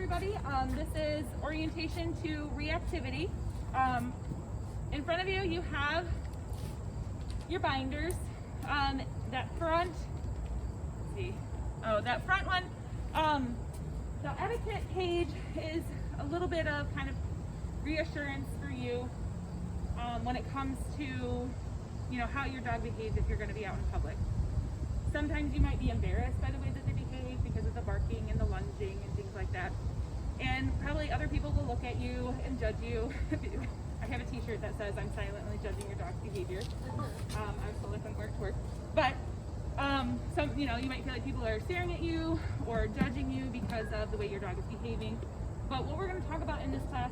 everybody. This is orientation to reactivity. In front of you, you have your binders. That front, let's see, that front one, the etiquette page is a little bit of kind of reassurance for you when it comes to, how your dog behaves if you're going to be out in public. Sometimes you might be embarrassed by the way that they behave because of the barking and the lunging and things like that. And probably other people will look at you and judge you. I have a t-shirt that says, "I'm silently judging your dog's behavior." I was told I couldn't wear it to work. But you might feel like people are staring at you or judging you because of the way your dog is behaving. But what we're going to talk about in this class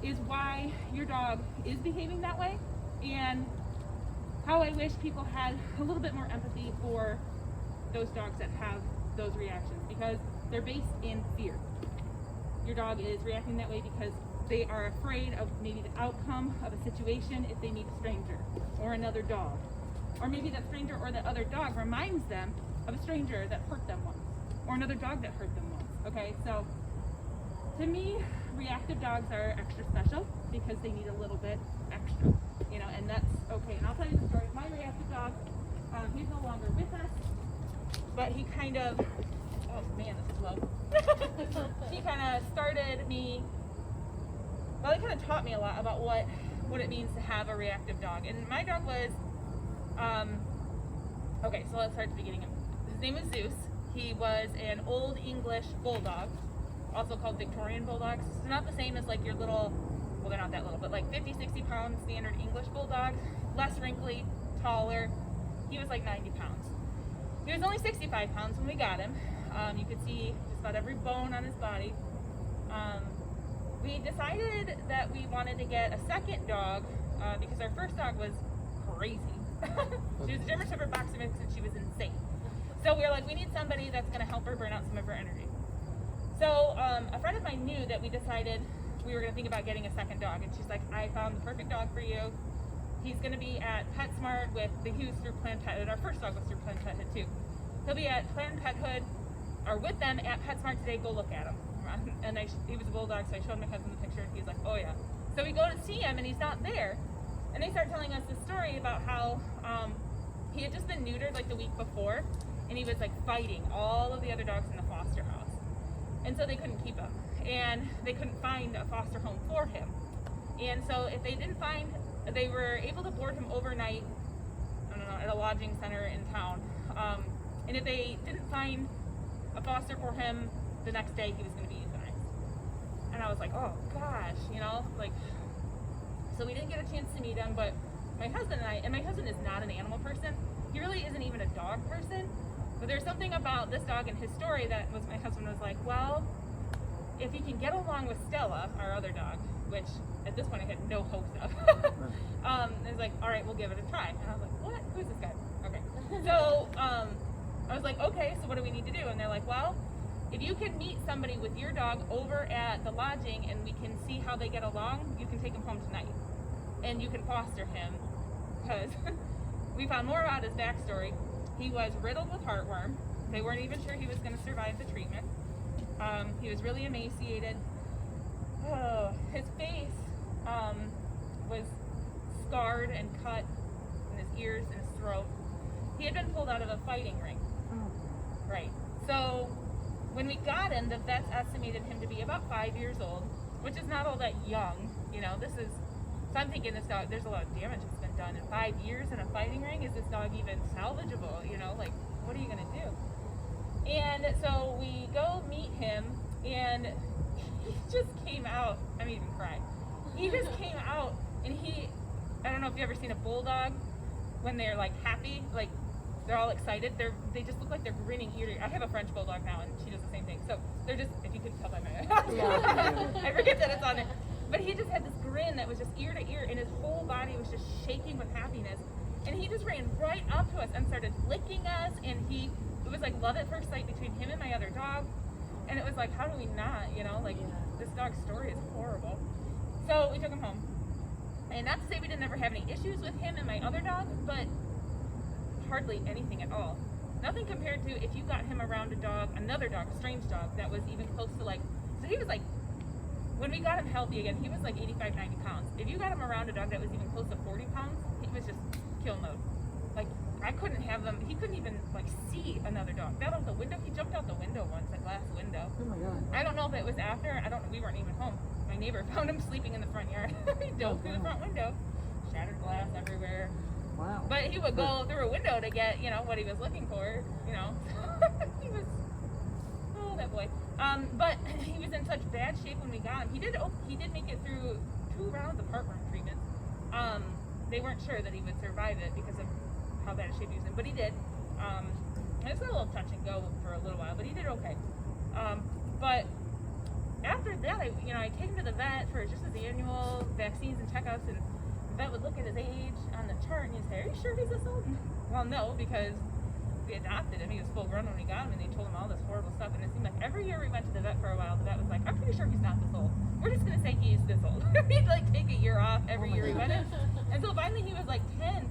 is why your dog is behaving that way, and how I wish people had a little bit more empathy for those dogs that have those reactions, because they're based in fear. Your dog is reacting that way because they are afraid of maybe the outcome of a situation if they meet a stranger or another dog. Or maybe that stranger or that other dog reminds them of a stranger that hurt them once, or another dog that hurt them once. Okay, so to me, reactive dogs are extra special because they need a little bit extra, and that's okay. And I'll tell you the story of my reactive dog. He's no longer with us, but he kind of, oh man, this is low. He kind of started me, well, he kind of taught me a lot about what it means to have a reactive dog. And my dog was, okay, so let's start at the beginning. His name was Zeus. He was an old English bulldog, also called Victorian bulldogs. It's not the same as like your little, well, they're not that little, but like 50, 60 pound standard English bulldog, less wrinkly, taller. He was like 90 pounds. He was only 65 pounds when we got him. You could see just about every bone on his body. We decided that we wanted to get a second dog because our first dog was crazy. She was a German Shepherd boxer mix and she was insane. So we were like, we need somebody that's going to help her burn out some of her energy. So a friend of mine knew that we decided we were going to think about getting a second dog, and she's like, I found the perfect dog for you. He's going to be at PetSmart he was through Planned Parenthood. Our first dog was through Planned Parenthood too. He'll be at Planned Parenthood or with them at PetSmart today. Go look at him. And he was a bulldog, so I showed my husband the picture, and he's like, oh yeah. So we go to see him, and he's not there. And they start telling us this story about how he had just been neutered like the week before, and he was like fighting all of the other dogs in the foster house. And so they couldn't keep him, and they couldn't find a foster home for him. And so if they didn't find, they were able to board him overnight, I don't know, at a lodging center in town. And if they didn't find a foster for him the next day, he was going to be euthanized. And I was like, oh gosh, so we didn't get a chance to meet him, but my husband and my husband is not an animal person. He really isn't even a dog person. But there's something about this dog and his story that my husband was like, well, if he can get along with Stella, our other dog, which at this point I had no hopes of, I was like, all right, we'll give it a try. And I was like, what? Who's this guy? Okay. So I was like, okay, so what do we need to do? And they're like, well, if you can meet somebody with your dog over at the lodging and we can see how they get along, you can take him home tonight. And you can foster him, because we found more about his backstory. He was riddled with heartworm. They weren't even sure he was going to survive the treatment. He was really emaciated. Oh, his face was scarred and cut in his ears and his throat. He had been pulled out of a fighting ring. Right. So when we got him, the vets estimated him to be about 5 years old, which is not all that young. So I'm thinking this dog, there's a lot of damage that's been done in 5 years in a fighting ring. Is this dog even salvageable? What are you going to do? And so we go meet him, and he just came out. I mean, even cry. He just came out, and I don't know if you've ever seen a bulldog when they're like happy, like they're all excited. They just look like they're grinning ear to ear. I have a French bulldog now, and she does the same thing. So they're just, if you couldn't tell by my I forget that it's on there. But he just had this grin that was just ear to ear, and his whole body was just shaking with happiness. And he just ran right up to us and started licking us, and it was like love at first sight between him and my other dog. And it was like, how do we not, this dog's story is horrible. So we took him home. And not to say we didn't ever have any issues with him and my other dog, but hardly anything at all. Nothing compared to if you got him around another dog, a strange dog, that was even close to like So he was like, when we got him healthy again, he was like 85, 90 pounds. If you got him around a dog that was even close to 40 pounds, he was just kill mode. Like, I couldn't have him, he couldn't even like see another dog. Got out the window, he jumped out the window once, a glass window. Oh my God. I don't know if it was after, we weren't even home. My neighbor found him sleeping in the front yard. He dove through the front window, shattered glass everywhere. Wow. But he would go through a window to get, what he was looking for, He was, oh, that boy. But he was in such bad shape when we got him. He did make it through 2 rounds of heartworm treatments. They weren't sure that he would survive it because of how bad a shape he was in, but he did. And it's a little touch and go for a little while, but he did okay. But after that, I take him to the vet for just his annual vaccines and checkups, and the vet would look at his age on the chart and he'd say, "Are you sure he's this old?" Well, no, because we adopted him. He was full grown when we got him, and they told him all this horrible stuff. And it seemed like every year we went to the vet for a while, the vet was like, "I'm pretty sure he's not this old. We're just gonna say he's this old." He'd like take a year off every year we went in. And so finally he was like 10,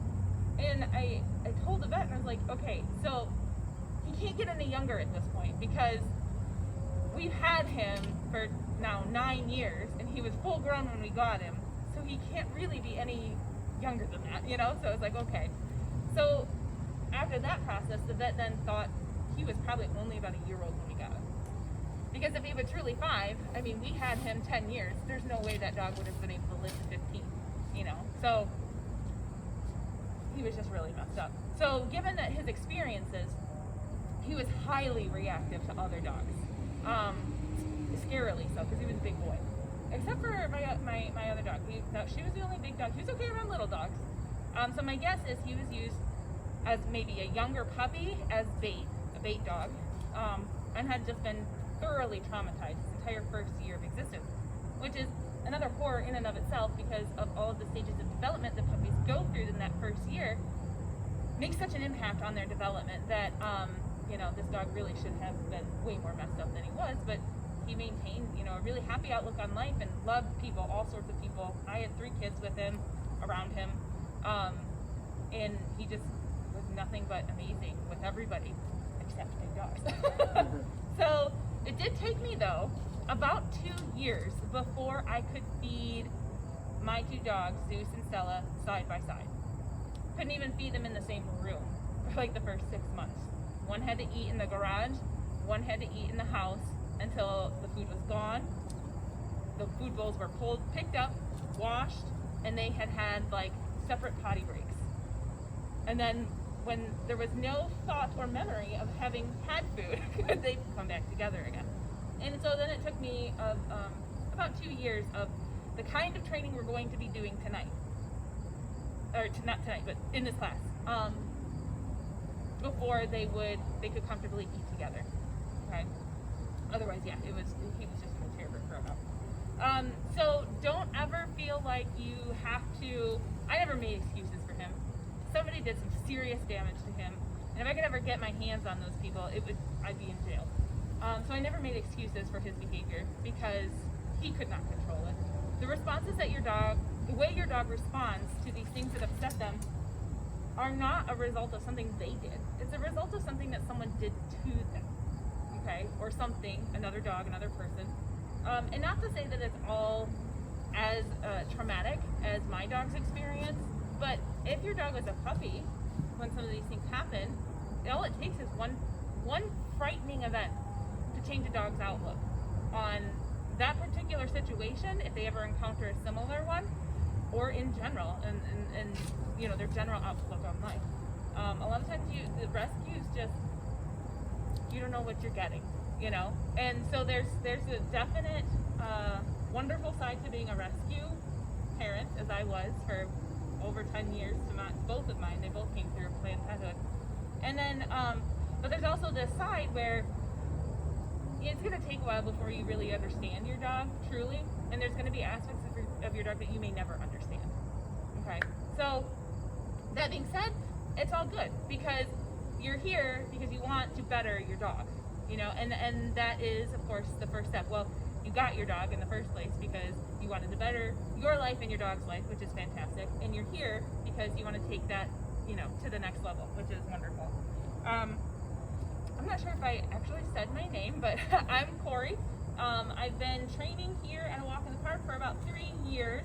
and I told the vet, and I was like, "Okay, so he can't get any younger at this point because we've had him for now 9 years, and he was full grown when we got him, so he can't really be any younger than that, So I was like, okay. So after that process, the vet then thought he was probably only about a year old when we got him. Because if he was truly 5, we had him 10 years. There's no way that dog would have been able to live to 15, So he was just really messed up. So given that his experiences, he was highly reactive to other dogs. Scarily so, because he was a big boy. Except for my other dog. She was the only big dog. He was okay around little dogs. So my guess is he was used as maybe a younger puppy as bait, a bait dog, and had just been thoroughly traumatized his entire first year of existence, which is another horror in and of itself because of all of the stages of development that puppies go through in that first year. Makes such an impact on their development that this dog really should have been way more messed up than he was, but he maintained, a really happy outlook on life and loved people, all sorts of people. I had 3 kids with him, around him, and he just was nothing but amazing with everybody, except big dogs. So it did take me, though, about 2 years before I could feed my 2 dogs, Zeus and Stella, side by side. Couldn't even feed them in the same room for like the first 6 months. One had to eat in the garage, one had to eat in the house until the food was gone. The food bowls were picked up, washed, and they had like separate potty breaks. And then when there was no thought or memory of having had food, could they come back together again. And so then it took me about 2 years of the kind of training we're going to be doing tonight. Not tonight, but in this class. Before they could comfortably eat together. Okay. Otherwise, yeah, he was just a terror grown up. So don't ever feel like you have to. I never made excuses for him. Somebody did some serious damage to him, and if I could ever get my hands on those people, I'd be in jail. So I never made excuses for his behavior because he could not control it. The responses that the way your dog responds to these things that upset them are not a result of something they did. It's a result of something that someone did to them, okay? Or something, another dog, another person. And not to say that it's all as traumatic as my dog's experience, but if your dog was a puppy, when some of these things happen, all it takes is one frightening event to change a dog's outlook on that particular situation, if they ever encounter a similar one, or in general, and their general outlook on life. A lot of times the rescues just, you don't know what you're getting, and so there's a definite wonderful side to being a rescue parent, as I was for over 10 years to both of mine. They both came through planned parenthood. And then but there's also this side where it's going to take a while before you really understand your dog truly, and there's going to be aspects of your dog that you may never understand. Okay, so that being said, it's all good because you're here because you want to better your dog, and that is, of course, the first step. Well, you got your dog in the first place because you wanted to better your life and your dog's life, which is fantastic, and you're here because you want to take that, to the next level, which is wonderful. I'm not sure if I actually said my name, but I'm Corey. I've been training here at a walk in the park for about 3 years.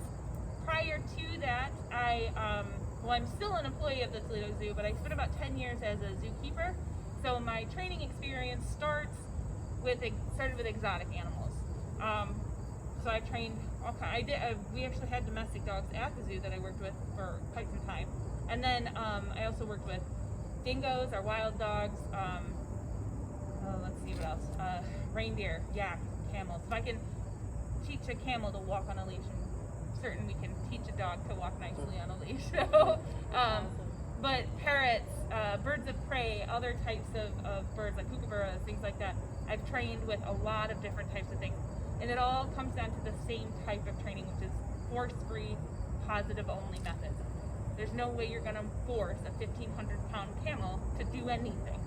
Prior to that, I'm still an employee of the Toledo Zoo, but I spent about 10 years as a zookeeper. So my training experience started with exotic animals. So I trained we actually had domestic dogs at the zoo that I worked with for quite some time. And then I also worked with dingoes, our wild dogs, let's see what else, reindeer, yak, camels. If I can teach a camel to walk on a leash, I'm certain we can teach a dog to walk nicely on a leash. So, but parrots, birds of prey, other types of birds like kookaburras, things like that. I've trained with a lot of different types of things. And it all comes down to the same type of training, which is force-free, positive-only methods. There's no way you're going to force a 1,500-pound camel to do anything.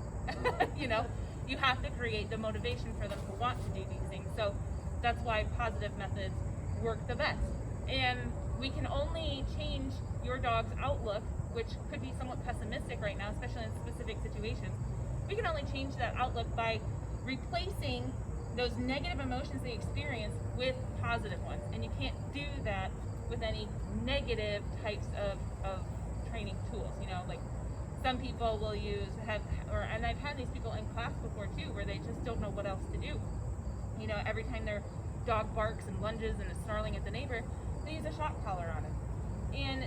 You know, you have to create the motivation for them to want to do these things. So that's why positive methods work the best. And we can only change your dog's outlook, which could be somewhat pessimistic right now, especially in specific situations. We can only change that outlook by replacing those negative emotions they experience with positive ones. And you can't do that with any negative types of training tools. You know, like some people will and I've had these people in class before too, where they just don't know what else to do. You know, every time their dog barks and lunges and is snarling at the neighbor, they use a shock collar on it. And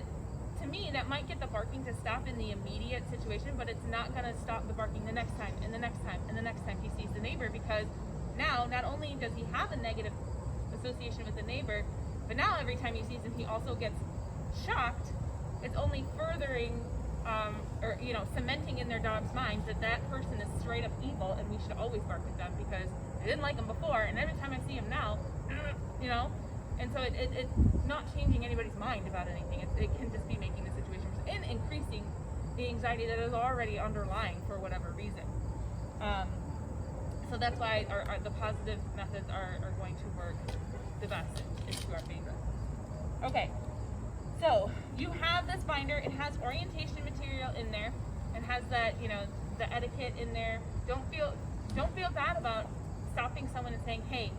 to me, that might get the barking to stop in the immediate situation, but it's not going to stop the barking the next time and the next time and the next time he sees the neighbor, because now not only does he have a negative association with the neighbor, but now every time he sees him, he also gets shocked. It's only furthering cementing in their dog's mind that that person is straight up evil, and we should always bark at them because I didn't like him before, and every time I see him now, you know. And so it's not changing anybody's mind about anything. It can just be making the situation worse and increasing the anxiety that is already underlying for whatever reason. So that's why the positive methods are going to work the best. It's to our favor. Okay, so you have this binder. It has orientation material in there. It has that, the etiquette in there. Don't feel bad about stopping someone and saying, hey,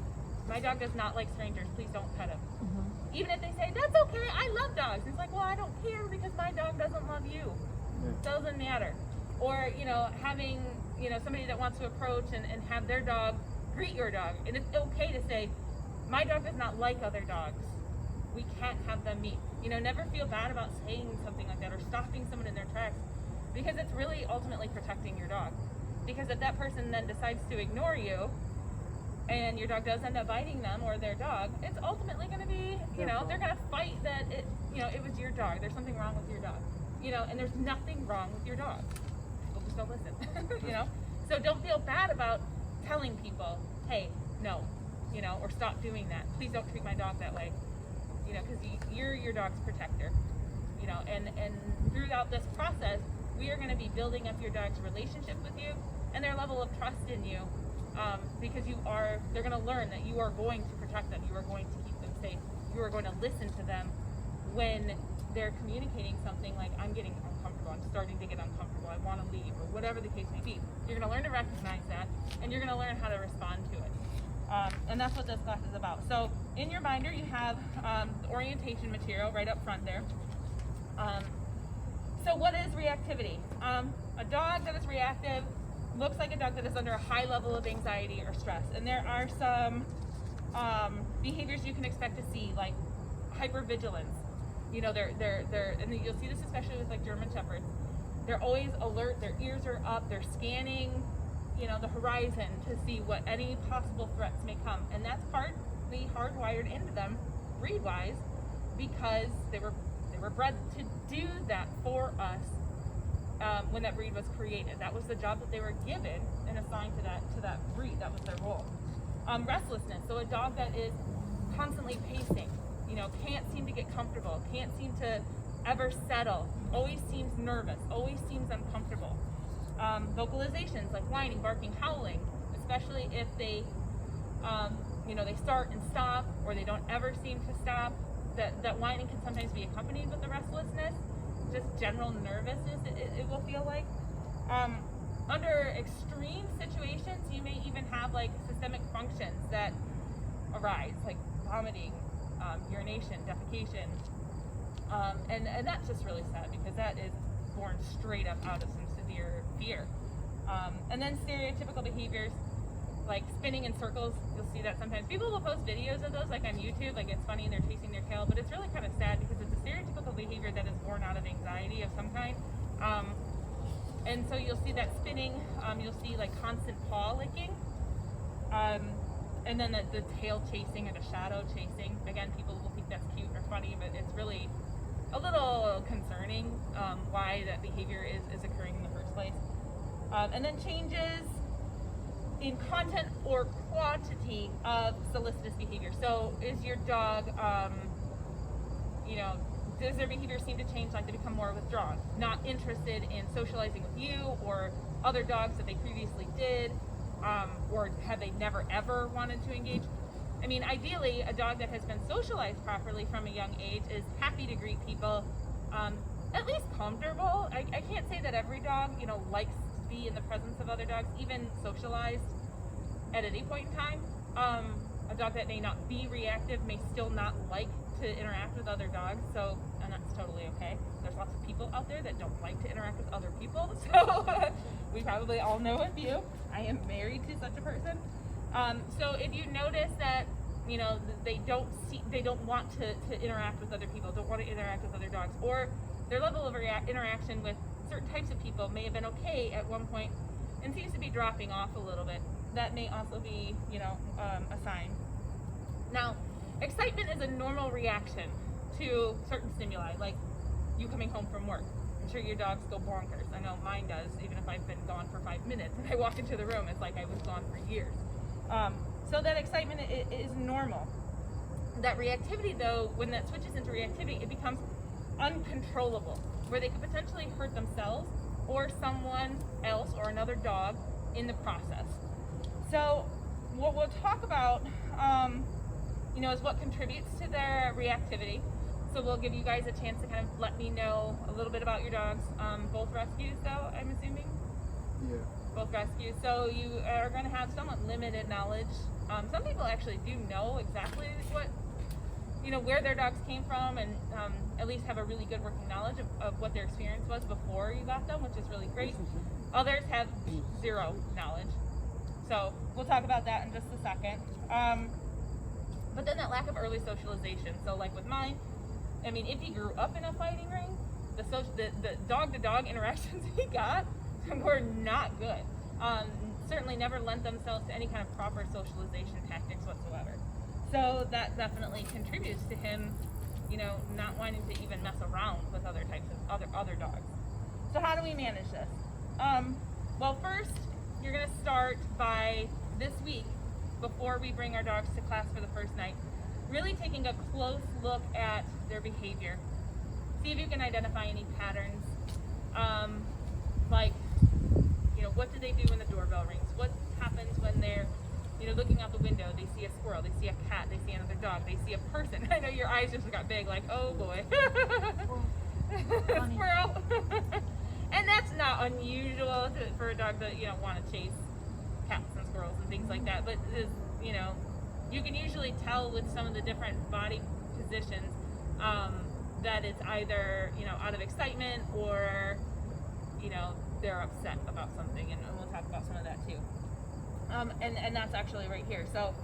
my dog does not like strangers. Please don't pet him. Mm-hmm. Even if they say, that's okay, I love dogs. It's like, well, I don't care because my dog doesn't love you. It doesn't matter. Or, having, somebody that wants to approach and have their dog greet your dog. And it's okay to say, my dog does not like other dogs. We can't have them meet. Never feel bad about saying something like that or stopping someone in their tracks, because it's really ultimately protecting your dog. Because if that person then decides to ignore you and your dog does end up biting them or their dog, it's ultimately going to be, they're going to fight that it was your dog. There's something wrong with your dog. And there's nothing wrong with your dog. People just don't listen, So don't feel bad about telling people, hey, no, or stop doing that. Please don't treat my dog that way, because you're your dog's protector, and throughout this process, we are going to be building up your dog's relationship with you and their level of trust in you, because they're going to learn that you are going to protect them. You are going to keep them safe. You are going to listen to them when they're communicating something like, I'm getting uncomfortable, I'm starting to get uncomfortable, I want to leave, or whatever the case may be. You're going to learn to recognize that, and you're going to learn how to respond to it. And that's what this class is about. So in your binder, you have the orientation material right up front there. So what is reactivity? A dog that is reactive looks like a dog that is under a high level of anxiety or stress. And there are some behaviors you can expect to see, like hypervigilance. And you'll see this especially with like German Shepherds. They're always alert, their ears are up, they're scanning, the horizon to see what any possible threats may come. And that's partly hardwired into them breed-wise, because they were bred to do that for us when that breed was created. That was the job that they were given and assigned to that breed. That was their role. Restlessness, so a dog that is constantly pacing, can't seem to get comfortable, can't seem to ever settle, always seems nervous, always seems uncomfortable. Vocalizations like whining, barking, howling, especially if they, they start and stop, or they don't ever seem to stop. That whining can sometimes be accompanied with the restlessness, just general nervousness, it will feel like. Under extreme situations, you may even have like systemic functions that arise, like vomiting, urination, defecation, and that's just really sad because that is born straight up out of some severe fear. And then stereotypical behaviors like spinning in circles, you'll see that sometimes. People will post videos of those like on YouTube, like it's funny and they're chasing their tail, but it's really kind of sad because it's a stereotypical behavior that is born out of anxiety of some kind. And so you'll see that spinning, you'll see like constant paw licking, and then the tail chasing or the shadow chasing. Again, people will think that's cute or funny, but it's really a little concerning why that behavior is occurring in the first place. And then changes in content or quantity of solicitous behavior. So is your dog, does their behavior seem to change, like they become more withdrawn, not interested in socializing with you or other dogs that they previously did, or have they never ever wanted to engage? I mean, ideally, a dog that has been socialized properly from a young age is happy to greet people, at least comfortable. I can't say that every dog, likes to be in the presence of other dogs, even socialized at any point in time. A dog that may not be reactive may still not like to interact with other dogs, and that's totally okay. There's lots of people out there that don't like to interact with other people, so we probably all know a few. I am married to such a person. So if you notice that, they don't want to interact with other people, don't want to interact with other dogs, or their level of interaction with certain types of people may have been okay at one point and seems to be dropping off a little bit, that may also be, a sign. Now, excitement is a normal reaction to certain stimuli, like you coming home from work. I'm sure your dogs go bonkers. I know mine does, even if I've been gone for 5 minutes and I walk into the room, it's like I was gone for years. So that excitement is normal. That reactivity, though, when that switches into reactivity, it becomes uncontrollable, where they could potentially hurt themselves or someone else or another dog in the process. So what we'll talk about, is what contributes to their reactivity. So we'll give you guys a chance to kind of let me know a little bit about your dogs. Both rescues, though, I'm assuming? Yeah. Both rescues. So you are going to have somewhat limited knowledge. Some people actually do know exactly where their dogs came from, and at least have a really good working knowledge of what their experience was before you got them, which is really great. Others have zero knowledge. So we'll talk about that in just a second. But then that lack of early socialization. So like with mine, I mean, if he grew up in a fighting ring, the dog-to-dog interactions he got were not good. Certainly never lent themselves to any kind of proper socialization tactics whatsoever. So that definitely contributes to him, not wanting to even mess around with other types of other dogs. So how do we manage this? Well, first, you're going to start by this week, before we bring our dogs to class for the first night, really taking a close look at their behavior. See if you can identify any patterns, like, what do they do when the doorbell rings? What happens when they're, looking out the window, they see a squirrel, they see a cat, they see another dog, they see a person. I know your eyes just got big, like, oh boy. Squirrel. And that's not unusual for a dog to, want to chase cats and squirrels and things like that. But, you can usually tell with some of the different body positions that it's either, out of excitement or, they're upset about something. And we'll talk about some of that too. And that's actually right here. So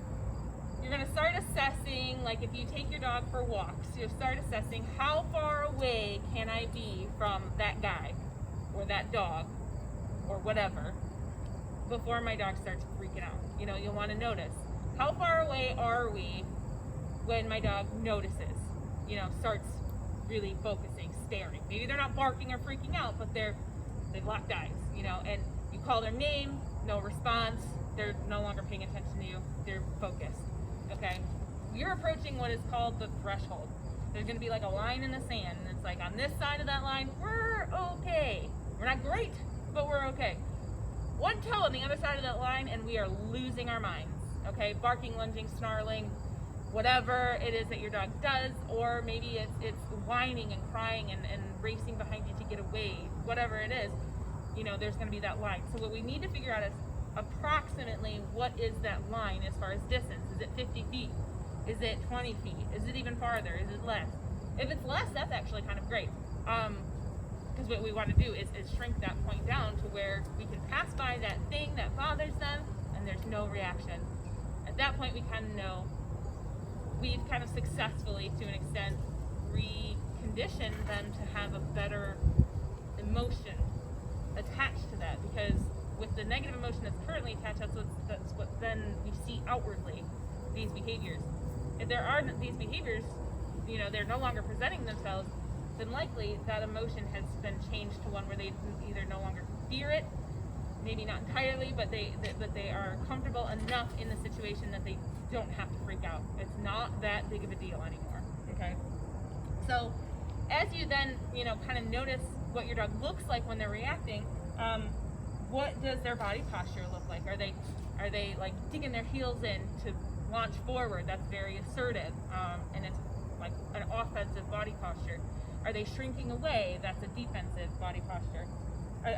you're going to start assessing, like if you take your dog for walks, you'll start assessing how far away can I be from that guy or that dog or whatever before my dog starts freaking out. You'll want to notice, how far away are we when my dog notices, starts really focusing, staring. Maybe they're not barking or freaking out, but they've locked eyes, and you call their name, no response, they're no longer paying attention to you, they're focused, okay? You're approaching what is called the threshold. There's going to be like a line in the sand, and it's like on this side of that line, we're okay. We're not great, but we're okay. One toe on the other side of that line, and we are losing our minds, okay? Barking, lunging, snarling, whatever it is that your dog does, or maybe it's whining and crying and racing behind you to get away, whatever it is, there's going to be that line. So what we need to figure out is approximately what is that line as far as distance. Is it 50 feet? Is it 20 feet? Is it even farther? Is it less? If it's less, that's actually kind of great. Because what we want to do is shrink that point down to where we can pass by that thing that bothers them and there's no reaction. At that point, we kind of know we've kind of successfully, to an extent, reconditioned them to have a better emotion attached to that, because with the negative emotion that's currently attached, that's what then we see outwardly, these behaviors. If there are these behaviors, they're no longer presenting themselves, then likely that emotion has been changed to one where they either no longer fear it, maybe not entirely, but they are comfortable enough in the situation that they don't have to freak out. It's not that big of a deal anymore, okay? So as you then, kind of notice what your dog looks like when they're reacting, what does their body posture look like? Are they like digging their heels in to launch forward? That's very assertive, and it's like an offensive body posture. Are they shrinking away? That's a defensive body posture.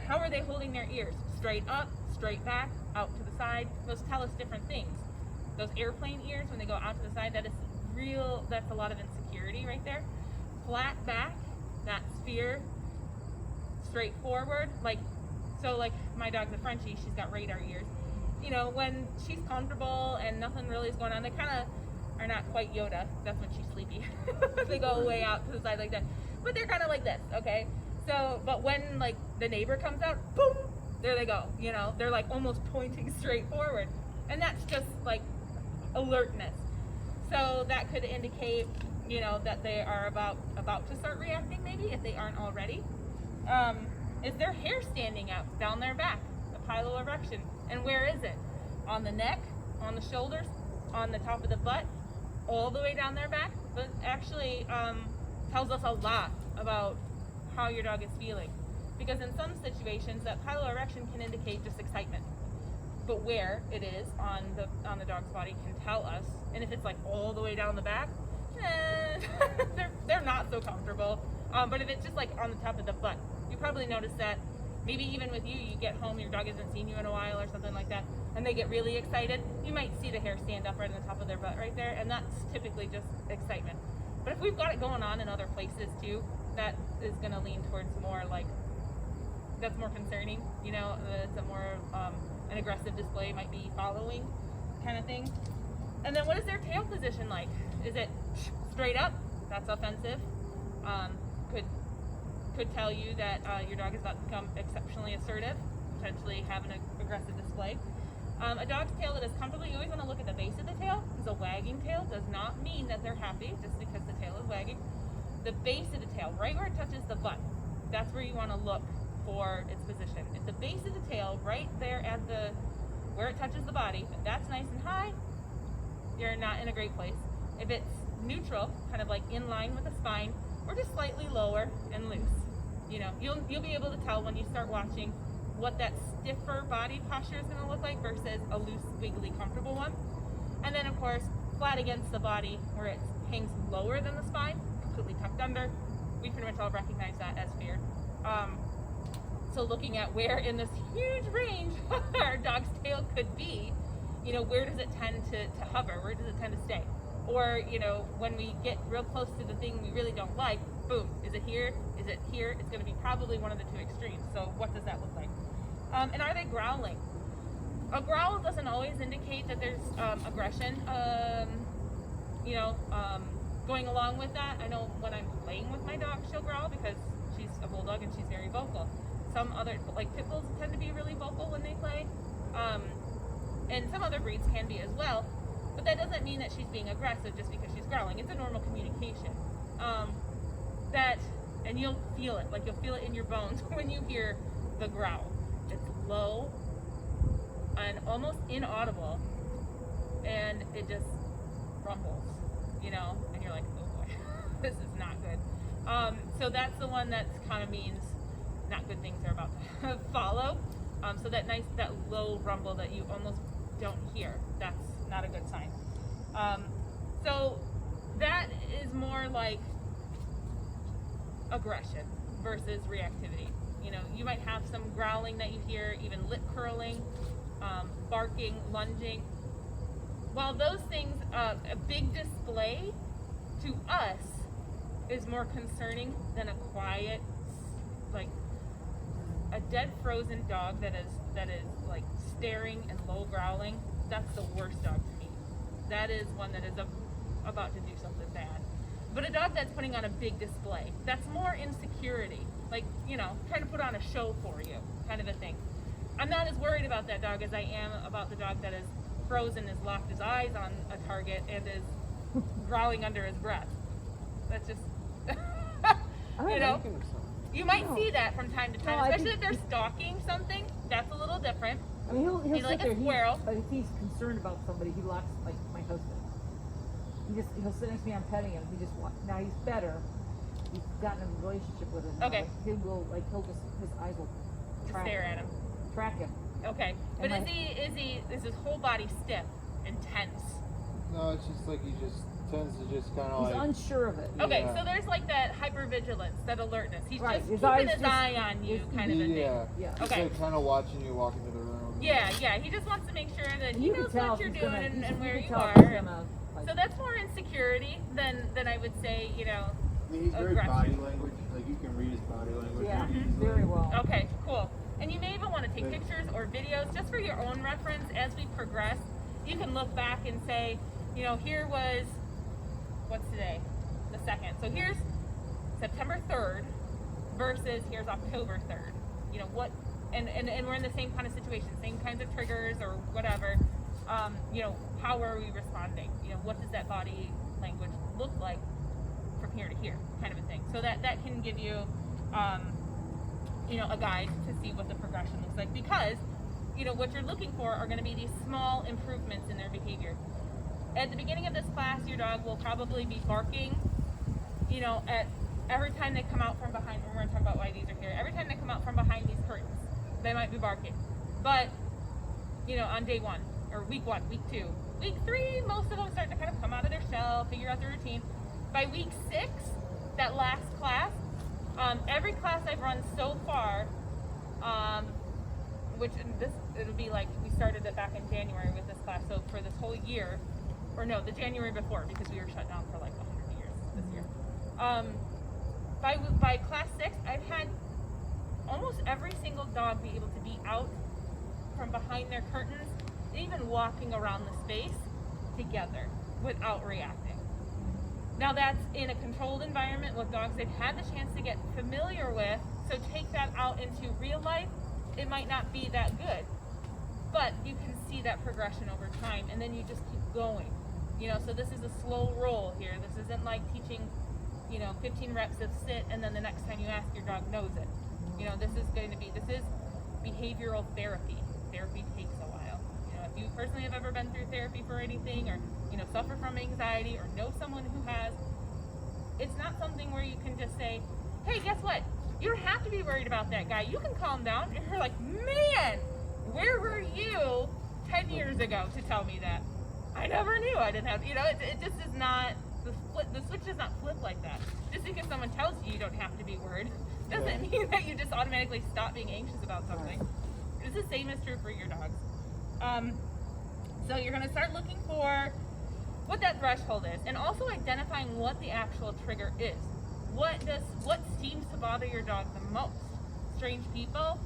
How are they holding their ears? Straight up, straight back, out to the side. Those tell us different things. Those airplane ears, when they go out to the side, that's a lot of insecurity right there. Flat back, that's fear. Straight forward, like my dog's a Frenchie, she's got radar ears. When she's comfortable and nothing really is going on, they kind of are not quite Yoda. That's when she's sleepy. They go way out to the side like that. But they're kind of like this, okay? So, but when like the neighbor comes out, boom, there they go. They're like almost pointing straight forward. And that's just like alertness. So that could indicate, that they are about to start reacting, maybe, if they aren't already. Is their hair standing out down their back, the piloerection? And where is it? On the neck, on the shoulders, on the top of the butt, all the way down their back? But actually tells us a lot about how your dog is feeling. Because in some situations, that piloerection can indicate just excitement. But where it is on the dog's body can tell us. And if it's like all the way down the back, they're not so comfortable. But if it's just like on the top of the butt, you probably notice that. Maybe even with you get home, your dog hasn't seen you in a while or something like that, and they get really excited. You might see the hair stand up right on the top of their butt right there, and that's typically just excitement. But if we've got it going on in other places too, that is going to lean towards more like, that's more concerning. It's a more an aggressive display, might be following kind of thing. And then what is their tail position like? Is it straight up? That's offensive. Could tell you that your dog is about to become exceptionally assertive, potentially have an aggressive display. A dog's tail that is comfortable, you always want to look at the base of the tail, because a wagging tail does not mean that they're happy just because the tail is wagging. The base of the tail, right where it touches the butt, that's where you want to look for its position. If the base of the tail, right there at where it touches the body, if that's nice and high, you're not in a great place. If it's neutral, kind of like in line with the spine, or just slightly lower and loose. You'll be able to tell when you start watching what that stiffer body posture is going to look like versus a loose, wiggly, comfortable one. And then, of course, flat against the body where it hangs lower than the spine, completely tucked under. We pretty much all recognize that as fear. So looking at where in this huge range our dog's tail could be, where does it tend to hover? Where does it tend to stay? Or, when we get real close to the thing we really don't like, boom, is it here? Is it here? It's going to be probably one of the two extremes. So what does that look like? And are they growling? A growl doesn't always indicate that there's aggression, going along with that. I know when I'm playing with my dog, she'll growl because she's a bulldog and she's very vocal. Some other, like pit bulls, tend to be really vocal when they play. And some other breeds can be as well. But that doesn't mean that she's being aggressive just because she's growling. It's a normal communication. And you'll feel it, like you'll feel it in your bones when you hear the growl. It's low and almost inaudible, and it just rumbles, and you're like, oh boy, this is not good. So that's the one that kind of means not good things are about to follow. So that low rumble that you almost don't hear, that's not a good sign. So that is more like aggression versus reactivity. You might have some growling that you hear, even lip curling, barking, lunging. While those things, a big display to us is more concerning than a quiet, like a dead frozen dog that is like staring and low growling. That's the worst dog to me. That is one that is about to do something bad. But a dog that's putting on a big display, that's more insecurity, like, you know, trying to put on a show for you, kind of a thing. I'm not as worried about that dog as I am about the dog that is frozen, has locked his eyes on a target, and is growling under his breath. That's just, you know, you might see that from time to time, especially if they're stalking something. That's a little different. I mean, he'll sit like there, a squirrel. but if he's concerned about somebody, he locks, like my husband. He'll sit next to me, I'm petting him, now he's better. He's gotten a relationship with him. Okay. He'll just, his eyes will Stare at him. Track him. Okay. But is his whole body stiff and tense? No, it's just like he just tends to just kind of He's unsure of it. Okay, Yeah. so there's like that hypervigilance, that alertness. He's Right, just his keeping eyes his eye on you, kind of a thing. Yeah. Yeah. Okay. He's like kind of watching you walk into the room. Yeah, he just wants to make sure that he You can knows tell what if you're he's doing gonna- and where can you tell if are. he's gonna, like- So that's more insecurity than I would say, you know. I mean, he's very Aggressive. body language. Like, you can read his body language. Yeah, pretty easily. very well. Okay, cool. And you may even want to take pictures or videos just for your own reference as we progress. You can look back and say, you know, here was, what's today? The 2nd. So here's September 3rd versus here's October 3rd. You know, what, and we're in the same kind of situation, same kinds of triggers or whatever. You know, how are we responding? You know, what does that body language look like from here to here, kind of a thing. So that can give you, you know, a guide to see what the progression looks like, because, you know, what you're looking for are going to be these small improvements in their behavior. At the beginning of this class, your dog will probably be barking, you know, at every time they come out from behind, when we're going to talk about why these are here, every time they come out from behind these curtains, they might be barking. But, you know, on day 1, or week 1, week 2, week 3, most of them start to kind of come out of their shell, figure out their routine. By week 6, that last class, every class I've run so far, which it'll be like, we started it back in January with this class, so for this whole year, or no, the January before, because we were shut down for like 100 years this year. By class 6, I've had almost every single dog be able to be out from behind their curtains, even walking around the space together without reacting. Now that's in a controlled environment with dogs they've had the chance to get familiar with, so take that out into real life, it might not be that good. But you can see that progression over time, and then you just keep going. You know, so this is a slow roll here. This isn't like teaching, you know, 15 reps of sit, and then the next time you ask, your dog knows it. You know, this is behavioral therapy. Therapy takes a while. You know, if you personally have ever been through therapy for anything, or, you know, suffer from anxiety, or know someone who has, it's not something where you can just say, hey, guess what? You don't have to be worried about that guy. You can calm down. And you're like, man, where were you 10 years ago to tell me that? I never knew I didn't have, you know, it just is not, the switch does not flip like that. Just because someone tells you you don't have to be worried doesn't mean that you just automatically stop being anxious about something. It's the same is true for your dogs. So you're going to start looking for what that threshold is, and also identifying what the actual trigger is. What seems to bother your dog the most? Strange people?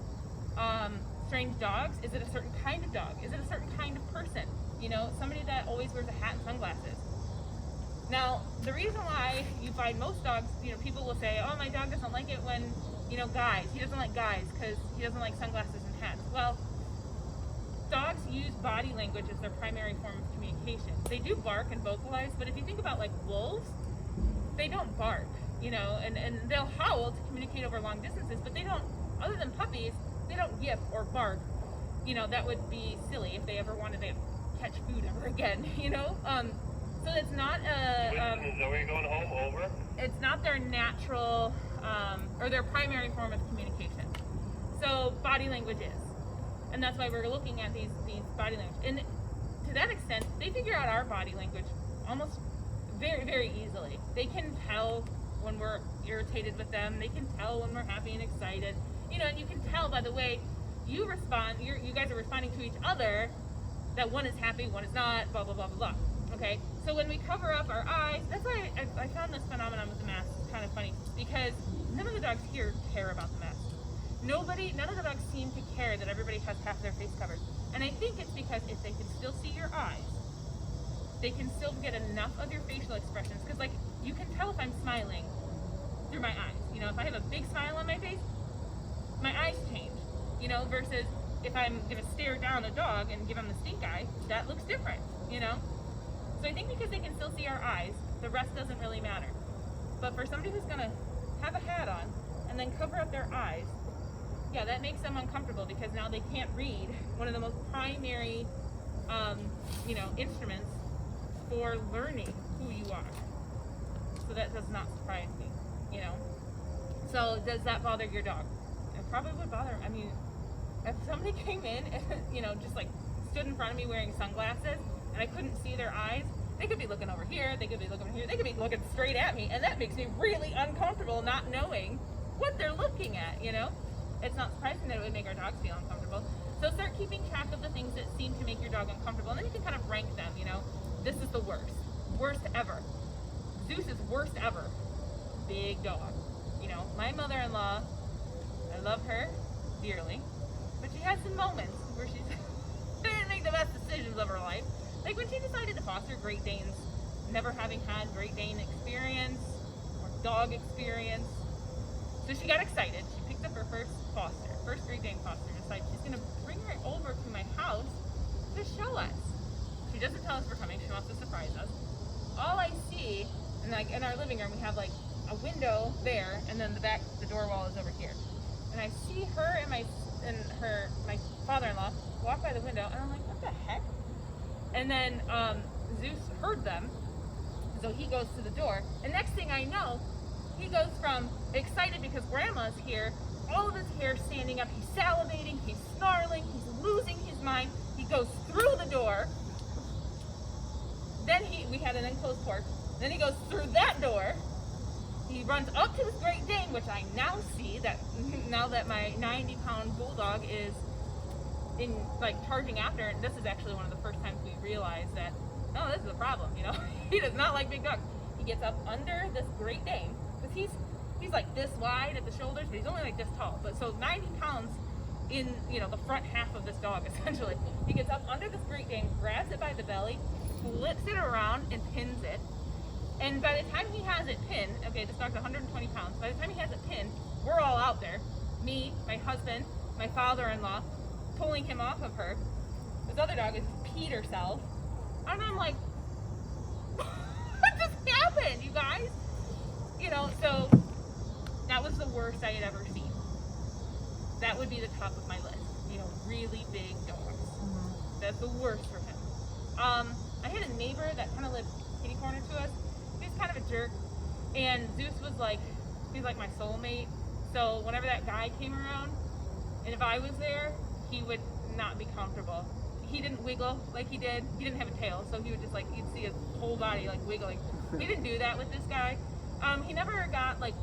Strange dogs? Is it a certain kind of dog? Is it a certain kind of person? You know, somebody that always wears a hat and sunglasses. Now, the reason why you find most dogs, you know, people will say, oh, my dog doesn't like it when, you know, guys. He doesn't like guys because he doesn't like sunglasses and hats. Well, dogs use body language as their primary form of communication. They do bark and vocalize, but if you think about like wolves, they don't bark, you know, and they'll howl to communicate over long distances, but they don't, other than puppies, they don't yip or bark. You know, that would be silly if they ever wanted to catch food ever again, you know? So it's not Is Zoe going home? Over? It's not their natural, or their primary form of communication. So body language is. And that's why we're looking at these body language. And to that extent, they figure out our body language almost very, very easily. They can tell when we're irritated with them. They can tell when we're happy and excited. You know, and you can tell by the way you respond, you guys are responding to each other that one is happy, one is not, blah, blah, blah, blah, blah. Okay? So when we cover up our eyes, that's why I found this phenomenon with the mask kind of funny, because none of the dogs here care about the mask. None of the dogs seem to care that everybody has half their face covered. And I think it's because if they can still see your eyes, they can still get enough of your facial expressions. Because, like, you can tell if I'm smiling through my eyes. You know, if I have a big smile on my face, my eyes change. You know, versus if I'm gonna stare down a dog and give him the stink eye, that looks different. You know. So I think because they can still see our eyes, the rest doesn't really matter. But for somebody who's gonna have a hat on and then cover up their eyes, yeah, that makes them uncomfortable because now they can't read one of the most primary, you know, instruments for learning who you are. So that does not surprise me, you know. So does that bother your dog? It probably would bother. I mean, if somebody came in and, you know, just like stood in front of me wearing sunglasses and I couldn't see their eyes, they could be looking over here, they could be looking over here, they could be looking straight at me, and that makes me really uncomfortable not knowing what they're looking at, you know. It's not surprising that it would make our dogs feel uncomfortable. So start keeping track of the things that seem to make your dog uncomfortable, and then you can kind of rank them, you know. This is the worst. Worst ever. Zeus is worst ever. Big dog. You know, my mother-in-law, I love her dearly, but she has some moments where she didn't make the best decisions of her life. Like when she decided to foster Great Danes, never having had Great Dane experience or dog experience. So she got excited. She picked up her first Great Dane foster, decided she's going to bring her over to my house to show us. She doesn't tell us we're coming. She wants to surprise us. All I see, and like in our living room, we have like a window there, and then the door wall is over here. And I see her and my father-in-law walk by the window, and I'm like, what the heck? And then Zeus heard them, so he goes to the door. And next thing I know, he goes from excited because grandma's here, all of his hair standing up, he's salivating, he's snarling, he's losing his mind. He goes through the door. Then we had an enclosed porch. Then he goes through that door. He runs up to his Great Dane, which I now see that now that my 90-pound bulldog is charging after. And this is actually one of the first times we realized that, oh, this is a problem, you know. He does not like big dogs. He gets up under this Great Dane, because he's like this wide at the shoulders, but he's only like this tall. But so 90 pounds in, you know, the front half of this dog, essentially. He gets up under this Great Dane, grabs it by the belly, flips it around, and pins it. And by the time he has it pinned, okay, this dog's 120 pounds, by the time he has it pinned, we're all out there. Me, my husband, my father-in-law, pulling him off of her. This other dog has peed herself. And I'm like, what just happened, you guys? You know, so that was the worst I had ever seen. That would be the top of my list. You know, really big dogs. That's the worst for him. I had a neighbor that kind of lived kitty corner to us. He was kind of a jerk. And Zeus was like, he's like my soulmate. So whenever that guy came around, and if I was there, he would not be comfortable. He didn't wiggle like he did. He didn't have a tail, so he would just like, you'd see his whole body like wiggling. He didn't do that with this guy. He never got like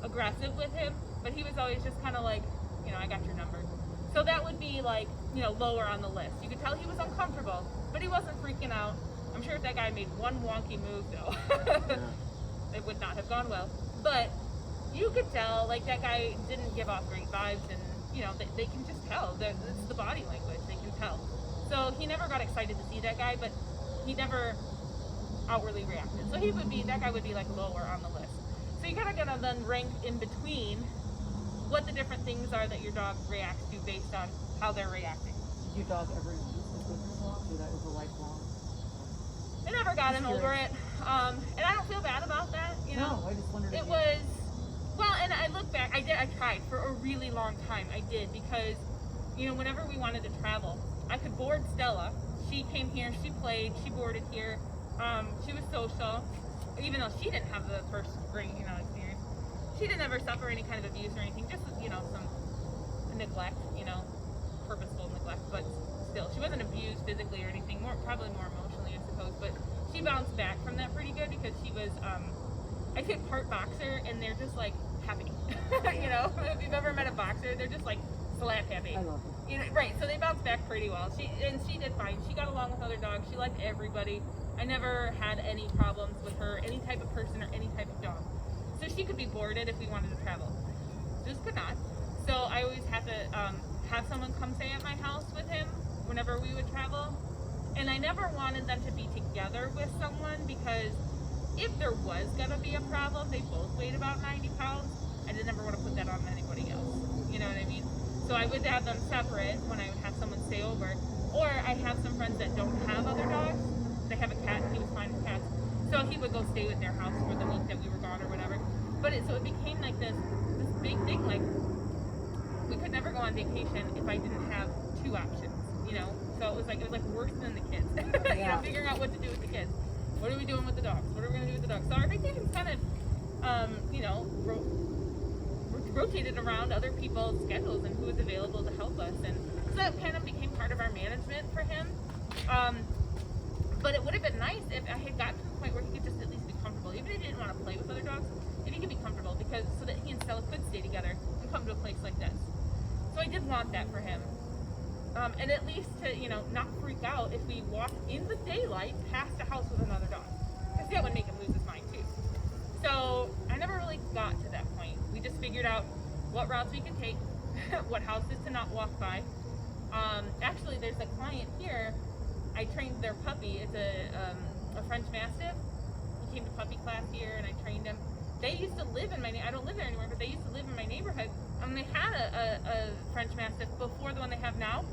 aggressive with him, but he was always just kind of like, you know, I got your number. So that would be like, you know, lower on the list. You could tell he was uncomfortable, but he wasn't freaking out. I'm sure if that guy made one wonky move though, it would not have gone well. But you could tell like that guy didn't give off great vibes, and you know, they can just tell. It's the body language, they can tell. So he never got excited to see that guy, but he never outwardly reacted. So that guy would be like lower on the list. So you kind of gotta then rank in between what the different things are that your dog reacts to based on how they're reacting. Did your dog ever use the business loss, or that was a lifelong? I never got him over it. And I don't feel bad about that, you know. No, I just wondered. It was, well, and I look back, I tried for a really long time. I did, because, you know, whenever we wanted to travel, I could board Stella. She came here, she played, she boarded here. She was social, even though she didn't have the first great, you know, experience. She didn't ever suffer any kind of abuse or anything, just, you know, some neglect, you know, purposeful neglect, but still, she wasn't abused physically or anything, probably more emotionally, I suppose, but she bounced back from that pretty good because she was, I think part boxer, and they're just like happy, you know, if you've ever met a boxer, they're just like slap happy. I love it. You know, right? So they bounced back pretty well. She did fine. She got along with other dogs. She liked everybody. I never had any problems with her, any type of person or any type of dog. So she could be boarded if we wanted to travel. Just could not. So I always had to have someone come stay at my house with him whenever we would travel. And I never wanted them to be together with someone because if there was going to be a problem, they both weighed about 90 pounds. I didn't ever want to put that on anybody else. You know what I mean? So I would have them separate when I would have someone stay over. Or I have some friends that don't have other dogs. They have a cat, and he was fine with cats. So he would go stay with their house for the week that we were gone or whatever. But so it became like this big thing, like we could never go on vacation if I didn't have two options, you know? So it was like worse than the kids. You know, figuring out what to do with the kids. What are we doing with the dogs? What are we gonna do with the dogs? So our vacations kind of, you know, rotated around other people's schedules and who was available to help us, and so that kind of became part of our management for him. But it would have been nice if I had gotten to the point where he could just at least be comfortable, even if he didn't want to play with other dogs. If he could be comfortable, because so that he and Stella could stay together and come to a place like this. So I did want that for him, and at least to, you know, not freak out if we walked in the daylight past a house with another dog, because that would make him lose his mind too. So I never really got to that point. We just figured out what routes we could take, what houses to not walk by. Actually, there's a client here. I trained their puppy. It's a French Mastiff. He came to puppy class here, and I trained him. They used to live in I don't live there anymore, but they used to live in my neighborhood. And they had a French Mastiff before the one they have now.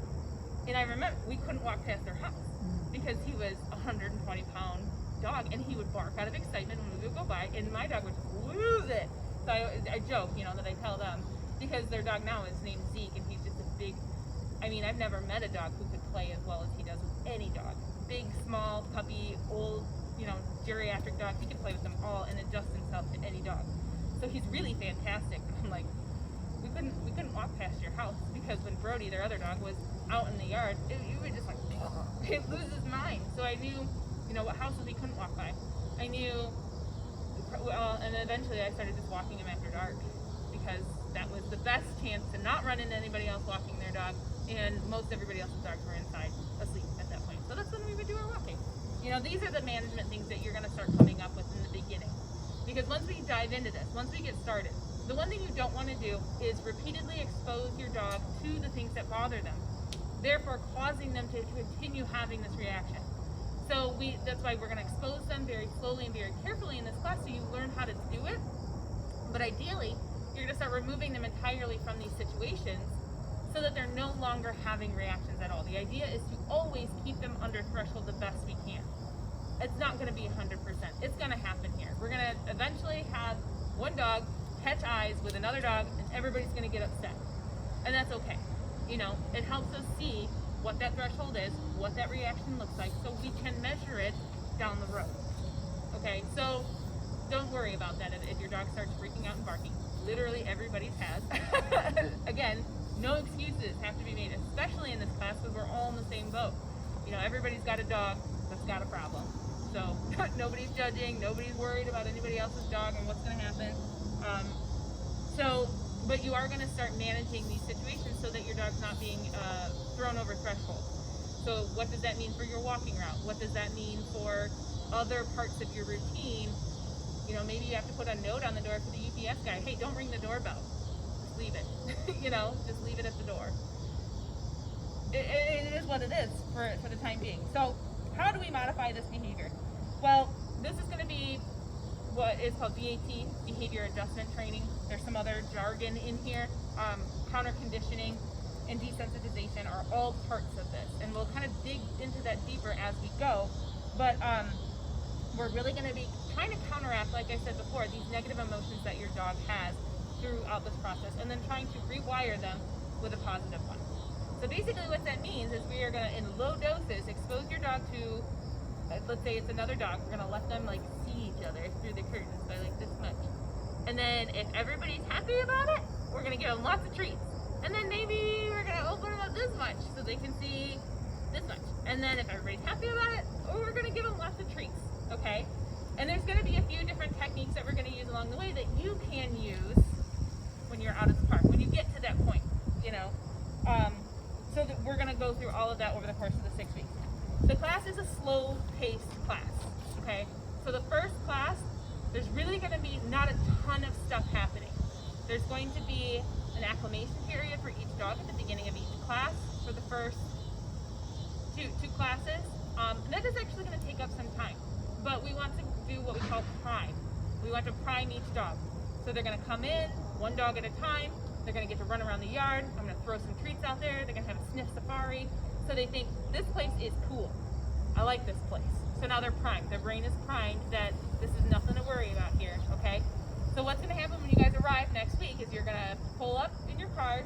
And I remember we couldn't walk past their house because he was a 120-pound dog, and he would bark out of excitement when we would go by, and my dog would just lose it. So I joke, you know, that I tell them, because their dog now is named Zeke, and he's just a big, I mean, I've never met a dog who could play as well as he does with any dog. Big, small, puppy, old, you know, geriatric dog. He can play with them all and adjust himself to any dog. So he's really fantastic. I'm like, we couldn't walk past your house, because when Brody, their other dog, was out in the yard, you would just like, he'd lose his mind. So I knew, you know, what houses we couldn't walk by. I knew, well, and eventually I started just walking him after dark, because that was the best chance to not run into anybody else walking their dog, and most everybody else's dogs were inside asleep at that point. So that's when we would do our walking. You know, these are the management things that you're going to start coming up with in the beginning. Because once we dive into this, once we get started, the one thing you don't want to do is repeatedly expose your dog to the things that bother them, therefore causing them to continue having this reaction. So that's why we're going to expose them very slowly and very carefully in this class, so you learn how to do it. But ideally, you're going to start removing them entirely from these situations so that they're no longer having reactions at all. The idea is to always keep them under threshold the best we can. It's not going to be 100%. It's going to happen here. We're going to eventually have one dog catch eyes with another dog, and everybody's going to get upset. And that's okay. You know, it helps us see what that threshold is, what that reaction looks like, so we can measure it down the road. Okay, so don't worry about that if your dog starts freaking out and barking. Literally everybody's has. Again, no excuses have to be made, especially in this class, because we're all in the same boat. You know, everybody's got a dog that's got a problem. So nobody's judging, nobody's worried about anybody else's dog and what's going to happen. But you are going to start managing these situations so that your dog's not being thrown over threshold. So what does that mean for your walking route? What does that mean for other parts of your routine? You know, maybe you have to put a note on the door for the UPS guy. Hey, don't ring the doorbell. Just leave it. You know, just leave it at the door. It is what it is for the time being. So how do we modify this behavior? Well, this is going to be what is called BAT, behavior adjustment training. There's some other jargon in here. Counter conditioning and desensitization are all parts of this, and we'll kind of dig into that deeper as we go. But we're really going to be trying to counteract, like I said before, these negative emotions that your dog has throughout this process, and then trying to rewire them with a positive one. So basically what that means is we are going to, in low doses, expose your dog to, let's say it's another dog, we're going to let them like see each other through the curtains by like this much. And then if everybody's happy about it, we're going to give them lots of treats. And then maybe we're going to open them up this much so they can see this much. And then if everybody's happy about it, we're going to give them lots of treats, okay? And there's going to be a few different techniques that we're going to use along the way that you can use when you're out at the park, when you get to that point, you know. so that we're gonna go through all of that over the course of the 6 weeks. The class is a slow-paced class, okay? So the first class, there's really gonna be not a ton of stuff happening. There's going to be an acclimation period for each dog at the beginning of each class for the first two classes. And that is actually going to take up some time, but we want to do what we call prime. We want to prime each dog. So they're going to come in, one dog at a time. They're going to get to run around the yard. I'm going to throw some treats out there. They're going to have a sniff safari. So they think, this place is cool. I like this place. So now they're primed. Their brain is primed that this is nothing to worry about here, okay? So what's going to happen when you guys arrive next week is you're going to pull up in your cars.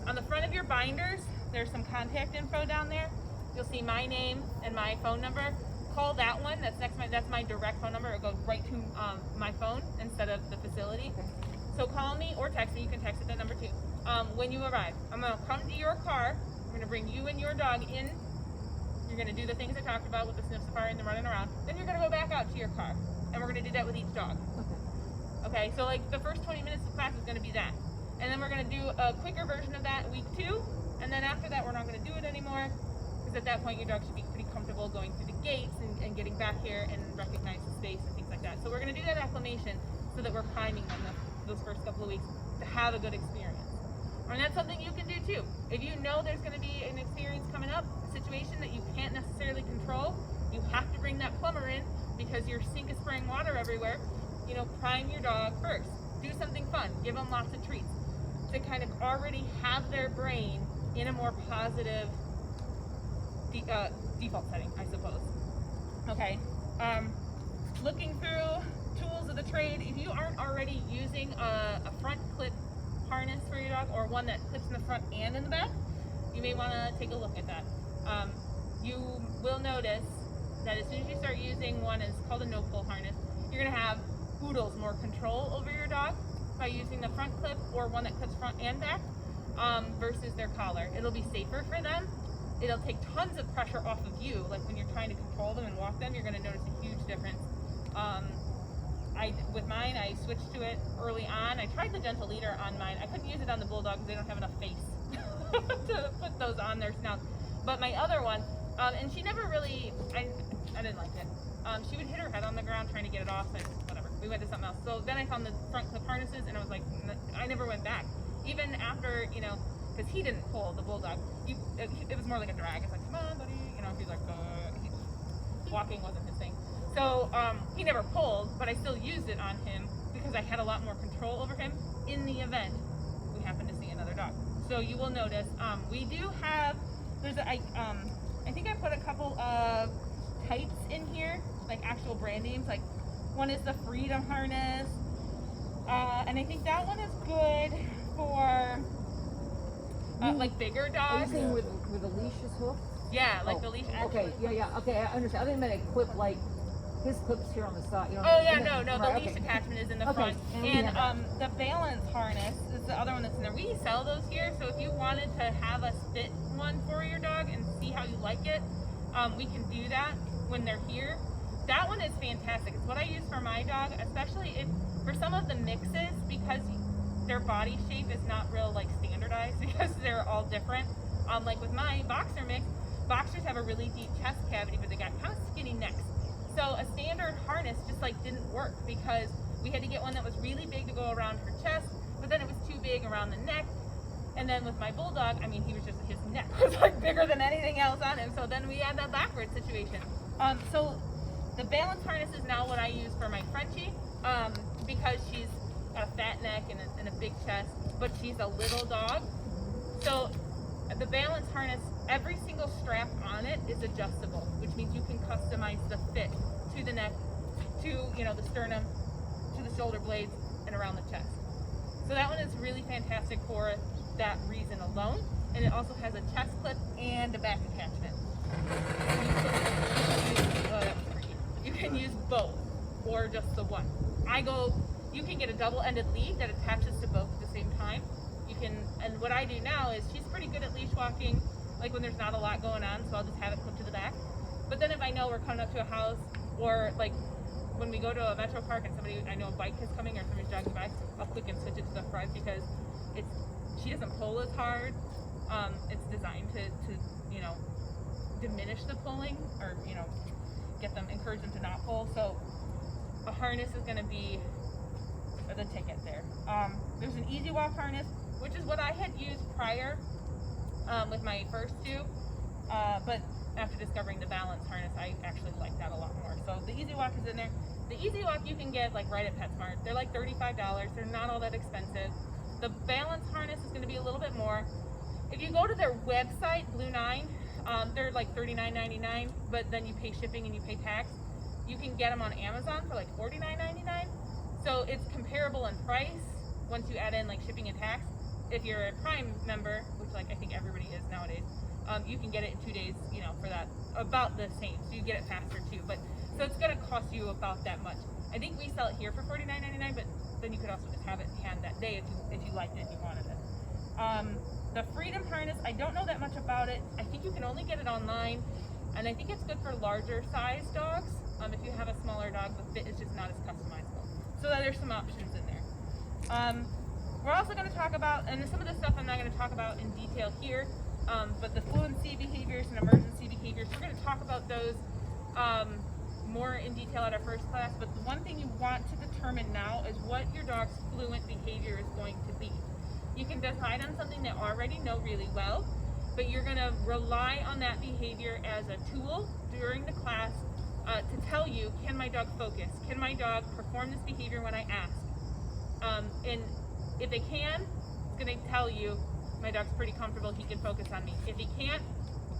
On the front of your binders, there's some contact info down there. You'll see my name and my phone number. Call that one. That's my direct phone number. It goes right to my phone instead of the facility. So call me or text me. You can text at that number too. When you arrive, I'm going to come to your car. I'm going to bring you and your dog in. You're going to do the things I talked about with the sniff safari and the running around. Then you're going to go back out to your car, and we're going to do that with each dog. Okay, so like the first 20 minutes of class is going to be that. And then we're going to do a quicker version of that week 2. And then after that, we're not going to do it anymore. Because at that point, your dog should be pretty comfortable going through the gates and getting back here and recognize the space and things like that. So we're going to do that acclimation so that we're priming them those first couple of weeks to have a good experience. And that's something you can do too. If you know there's going to be an experience coming up, a situation that you can't necessarily control, you have to bring that plumber in because your sink is spraying water everywhere. You know, prime your dog first. Do something fun. Give them lots of treats to kind of already have their brain in a more positive default setting, I suppose. Okay. Looking through tools of the trade, if you aren't already using a front clip harness for your dog or one that clips in the front and in the back, you may want to take a look at that. You will notice that as soon as you start using one, it's called a no-pull harness, you're going to have oodles more control over your dog by using the front clip or one that clips front and back versus their collar. It'll be safer for them. It'll take tons of pressure off of you. Like when you're trying to control them and walk them, you're going to notice a huge difference. With mine, I switched to it early on. I tried the gentle leader on mine. I couldn't use it on the bulldog because they don't have enough face to put those on their snouts. But my other one, and she never really, I didn't like it. She would hit her head on the ground trying to get it off, and whatever. We went to something else. So then I found the front clip harnesses, and I was like, I never went back. Even after, you know, because he didn't pull the bulldog. It was more like a drag. It's like, come on, buddy. You know, he's like, walking wasn't his thing. So he never pulled, but I still used it on him because I had a lot more control over him in the event we happened to see another dog. So you will notice we do have, I think I put a couple of types in here, like actual brand names. Like one is the Freedom Harness, and I think that one is good for like bigger dogs. Are you saying where the leash is hooked? Yeah, like the leash. Okay, yeah, okay, I understand. I didn't mean a clip like his clips here on the side. You know, Oh yeah, and no, right, the leash attachment is in the Okay, front. and And the balance harness is the other one that's in there. We sell those here, so if you wanted to have us fit one for your dog and see how you like it, we can do that when they're here. That one is fantastic. It's what I use for my dog, especially if for some of the mixes, because their body shape is not real like standardized because they're all different. Like with my boxer mix, boxers have a really deep chest cavity, but they got kind of skinny necks. So a standard harness just like didn't work because we had to get one that was really big to go around her chest, but then it was too big around the neck. And then with my bulldog, I mean, his neck was like bigger than anything else on him. So then we had that backward situation. So the balance harness is now what I use for my Frenchie because she's got a fat neck and a big chest, but she's a little dog. So the balance harness, every single strap on it is adjustable, which means you can customize the fit to the neck, to, you know, the sternum, to the shoulder blades, and around the chest. So that one is really fantastic for that reason alone. And it also has a chest clip and a back attachment. You can use both or just the one. You can get a double-ended lead that attaches to both at the same time. And what I do now is she's pretty good at leash walking, like when there's not a lot going on, so I'll just have it clipped to the back. But then if I know we're coming up to a house, or like when we go to a metro park and I know a bike is coming or somebody's jogging by, I'll quick and switch it to the front because she doesn't pull as hard. It's designed to diminish the pulling, or encourage them to not pull. So a harness is going to be the ticket there. There's an easy walk harness, which is what I had used prior with my first two, but after discovering the balance harness, I actually like that a lot more. So the easy walk is in there. The easy walk you can get like right at PetSmart. They're like $35. They're not all that expensive. The balance harness is going to be a little bit more. If you go to their website, Blue9, they're like $39.99, but then you pay shipping and you pay tax. You can get them on Amazon for like $49.99. So it's comparable in price once you add in like shipping and tax. If you're a Prime member, which like I think everybody is nowadays, you can get it in 2 days, for that, about the same. So you get it faster too. But so it's gonna cost you about that much. I think we sell it here for $49.99, but then you could also just have it in hand that day if you liked it and you wanted it. The Freedom harness, I don't know that much about it. I think you can only get it online, and I think it's good for larger size dogs. If you have a smaller dog, the fit is just not as customizable. So there's some options in there. We're also going to talk about, and some of the stuff I'm not going to talk about in detail here, but the fluency behaviors and emergency behaviors, we're going to talk about those more in detail at our first class. But the one thing you want to determine now is what your dog's fluent behavior is going to be. You can decide on something that you already know really well, but you're going to rely on that behavior as a tool during the class to tell you, can my dog focus? Can my dog perform this behavior when I ask? And if they can, it's going to tell you, my dog's pretty comfortable, he can focus on me. If he can't,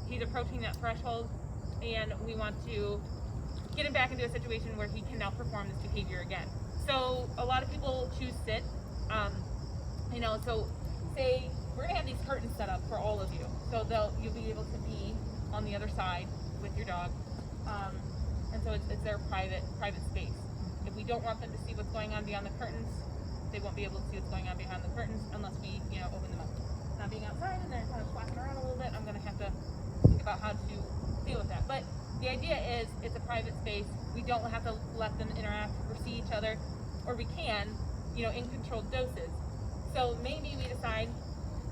he's approaching that threshold, and we want to get him back into a situation where he can now perform this behavior again. So a lot of people choose sit. So say we're gonna have these curtains set up for all of you, so you'll be able to be on the other side with your dog, and so it's their private space. If we don't want them to see what's going on beyond the curtains, they won't be able to see what's going on behind the curtains unless we open them up. Now being outside and they're kind of flapping around a little bit, I'm gonna have to think about how to deal with that. But the idea is it's a private space. We don't have to let them interact or see each other, or we can, in controlled doses. So maybe we decide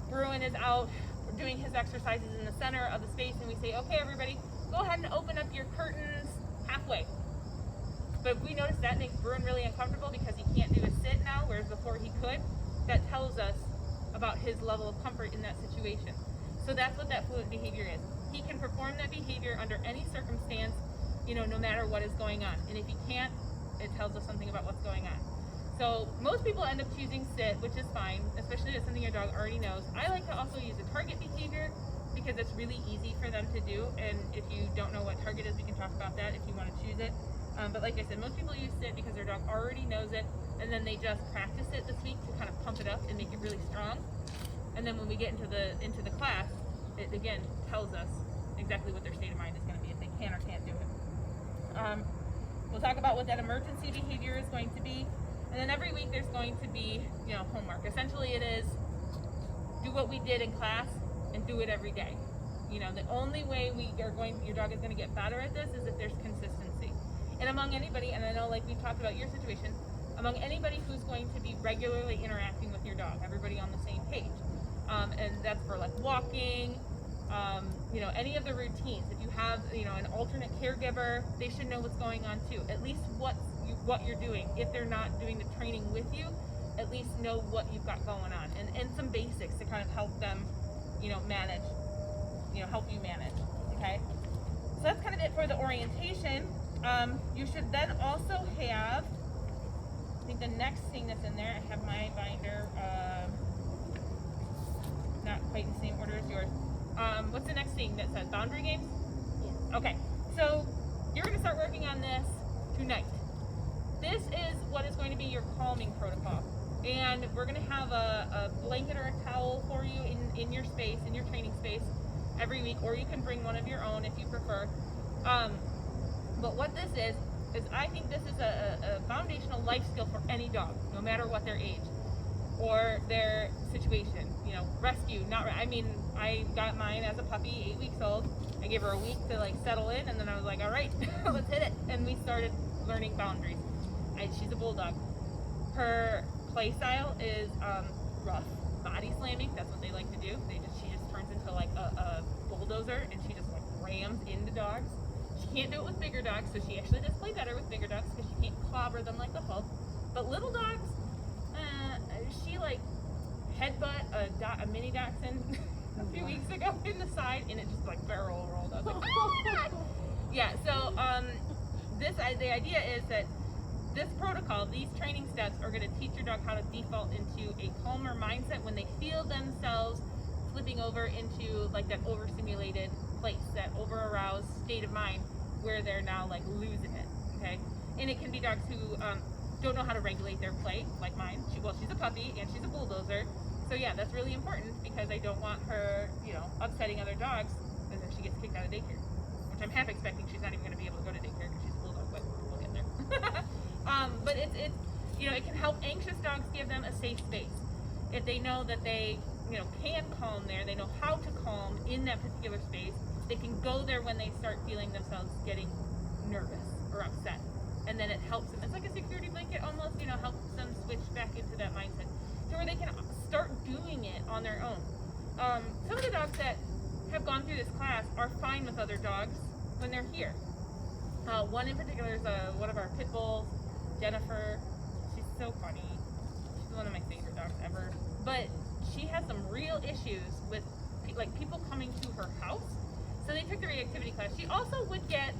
Bruin is out doing his exercises in the center of the space, and we say, okay, everybody, go ahead and open up your curtains halfway. But if we notice that makes Bruin really uncomfortable because he can't do a sit now, whereas before he could, that tells us about his level of comfort in that situation. So that's what that fluent behavior is. He can perform that behavior under any circumstance, no matter what is going on. And if he can't, it tells us something about what's going on. So most people end up choosing sit, which is fine, especially if it's something your dog already knows. I like to also use a target behavior because it's really easy for them to do. And if you don't know what target is, we can talk about that if you want to choose it. But like I said, most people use sit because their dog already knows it, and then they just practice it this week to kind of pump it up and make it really strong. And then when we get into the class, it again tells us exactly what their state of mind is going to be if they can or can't do it. We'll talk about what that emergency behavior is going to be. And then every week there's going to be, homework. Essentially it is do what we did in class and do it every day. The only way your dog is going to get better at this is if there's consistency. And among anybody, and I know like we've talked about your situation, among anybody who's going to be regularly interacting with your dog, everybody on the same page. And that's for like walking, any of the routines. If you have, an alternate caregiver, they should know what's going on too. At least what you're doing. If they're not doing the training with you, at least know what you've got going on, and some basics to kind of help them, manage, help you manage. Okay. So that's kind of it for the orientation. You should then also have, I think the next thing that's in there, I have my binder, not quite in the same order as yours. What's the next thing that says boundary games? Yes. Okay, so you're going to start working on this tonight. This is what is going to be your calming protocol. And we're going to have a blanket or a towel for you in your space, in your training space, every week, or you can bring one of your own if you prefer. But what this is I think this is a foundational life skill for any dog, no matter what their age or their situation. Rescue, I got mine as a puppy, 8 weeks old. I gave her a week to settle in, and then I was like, all right, let's hit it. And we started learning boundaries. She's a bulldog. Her play style is rough, body slamming. That's what they like to do. She just turns dogs into like a bulldozer, and she just like rams into dogs. She can't do it with bigger dogs, so she actually does play better with bigger dogs because she can't clobber them like the Hulk. But little dogs, she like headbutt a mini dachshund a few weeks ago in the side, and it just like barrel rolled. I was like, oh God! Yeah. So the idea is that this protocol, these training steps, are going to teach your dog how to default into a calmer mindset when they feel themselves flipping over into like that overstimulated place, that over-aroused state of mind where they're now like losing it. Okay, and it can be dogs who don't know how to regulate their play, like mine. She's a puppy and she's a bulldozer. So yeah, that's really important because I don't want her, upsetting other dogs, and then she gets kicked out of daycare, which I'm half expecting she's not even going to be able to go to daycare because she's a bulldog, but we'll get there. But it's it can help anxious dogs, give them a safe space. If they know that they, can calm there, they know how to calm in that particular space, they can go there when they start feeling themselves getting nervous or upset. And then it helps them. It's like a security blanket almost, helps them switch back into that mindset to where they can start doing it on their own. Some of the dogs that have gone through this class are fine with other dogs when they're here. One in particular is one of our pit bulls, Jennifer. She's so funny. She's one of my favorite dogs ever. But she has some real issues with people coming to her house. So they took the reactivity class. She also would get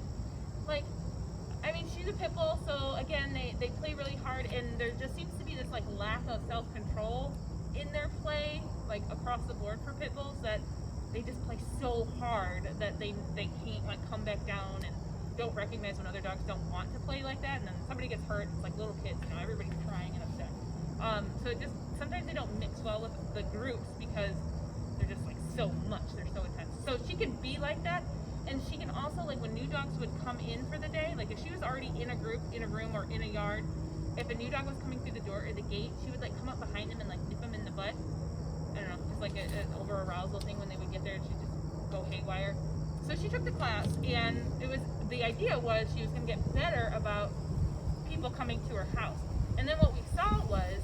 she's a pit bull, so again, they play really hard, and there just seems to be this lack of self-control in their play, across the board for pit bulls, that they just play so hard that they can't come back down and don't recognize when other dogs don't want to play like that, and then somebody gets hurt. It's like little kids, everybody's crying and upset. So it just sometimes they don't mix well with the groups because they're just so much, they're so intense. So she can be like that. And she can also, when new dogs would come in for the day, if she was already in a group, in a room, or in a yard, if a new dog was coming through the door or the gate, she would come up behind him and nip him in the butt. I don't know, just an over-arousal thing when they would get there, and she'd just go haywire. So she took the class, and the idea was she was going to get better about people coming to her house. And then what we saw was